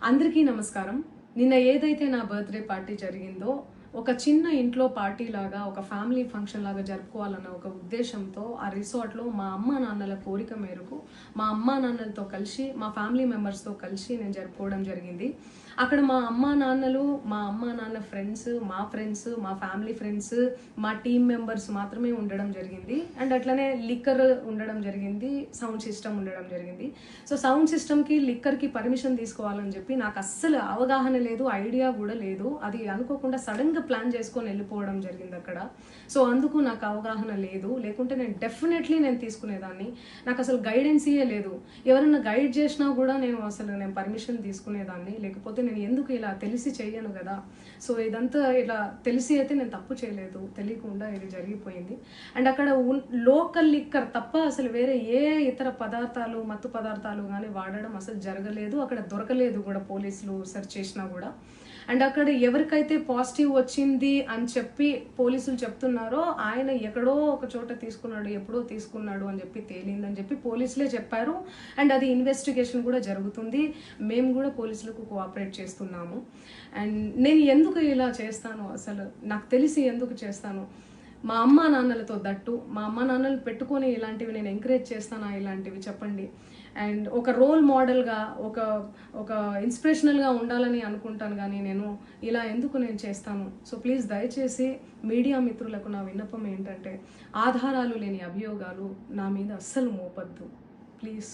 అందరికీ నమస్కారం. నిన్న ఏదైతే నా బర్త్డే పార్టీ జరిగిందో ఒక చిన్న ఇంట్లో పార్టీ లాగా ఒక ఫ్యామిలీ ఫంక్షన్ లాగా జరుపుకోవాలన్న ఒక ఉద్దేశంతో ఆ రిసార్ట్లో మా అమ్మా నాన్నల కోరిక మేరకు మా అమ్మా నాన్నలతో కలిసి మా ఫ్యామిలీ మెంబర్స్తో కలిసి నేను జరుపుకోవడం జరిగింది. అక్కడ మా అమ్మా నాన్నలు, మా అమ్మా నాన్న ఫ్రెండ్స్, మా ఫ్యామిలీ ఫ్రెండ్స్, మా టీమ్ మెంబర్స్ మాత్రమే ఉండడం జరిగింది. అండ్ అట్లనే లిక్కర్ ఉండడం జరిగింది, సౌండ్ సిస్టమ్ ఉండడం జరిగింది. సో సౌండ్ సిస్టమ్కి లిక్కర్కి పర్మిషన్ తీసుకోవాలని చెప్పి నాకు అస్సలు అవగాహన లేదు, ఐడియా కూడా లేదు. అది అనుకోకుండా సడన్గా ప్లాన్ చేసుకొని వెళ్ళిపోవడం జరిగింది అక్కడ. సో అందుకు నాకు అవగాహన లేదు, లేకుంటే నేను డెఫినెట్లీ తీసుకునేదాన్ని. నాకు అసలు గైడెన్సీయే లేదు. ఎవరైనా గైడ్ చేసినా కూడా నేను పర్మిషన్ తీసుకునేదాన్ని, లేకపోతే నేను ఎందుకు ఇలా తెలిసి చెయ్యను కదా. సో ఇదంతా ఇలా తెలిసి అయితే నేను తప్పు చేయలేదు, తెలియకుండా ఇది జరిగిపోయింది. అండ్ అక్కడ లోకల్ లిక్కర్ తప్ప అసలు వేరే ఏ ఇతర పదార్థాలు, మత్తు పదార్థాలు కానీ వాడడం అసలు జరగలేదు. అక్కడ దొరకలేదు కూడా, పోలీసులు సెర్చ్ చేసినా కూడా. అండ్ అక్కడ ఎవరికైతే పాజిటివ్ వచ్చింది అని చెప్పి పోలీసులు చెప్తున్నారో ఆయన ఎక్కడో ఒక చోట తీసుకున్నాడు, ఎప్పుడో తీసుకున్నాడు అని చెప్పి తేలిందని చెప్పి పోలీసులే చెప్పారు. అండ్ అది ఇన్వెస్టిగేషన్ కూడా జరుగుతుంది. మేము కూడా పోలీసులకు కోఆపరేట్ చేస్తున్నాము. అండ్ నేను ఎందుకు ఇలా చేస్తాను, అసలు నాకు తెలిసి ఎందుకు చేస్తాను, మా అమ్మా నాన్నలతో దట్టు మా అమ్మా నాన్నలు పెట్టుకొని ఇలాంటివి నేను ఎంకరేజ్ చేస్తానా, ఇలాంటివి చెప్పండి. అండ్ ఒక రోల్ మోడల్గా, ఒక ఇన్స్పిరేషనల్గా ఉండాలని అనుకుంటాను, కానీ నేను ఇలా ఎందుకు చేస్తాను. సో ప్లీజ్ దయచేసి మీడియా మిత్రులకు నా విన్నపం ఏంటంటే, ఆధారాలు లేని అభియోగాలు నా మీద అస్సలు మోపద్దు ప్లీజ్.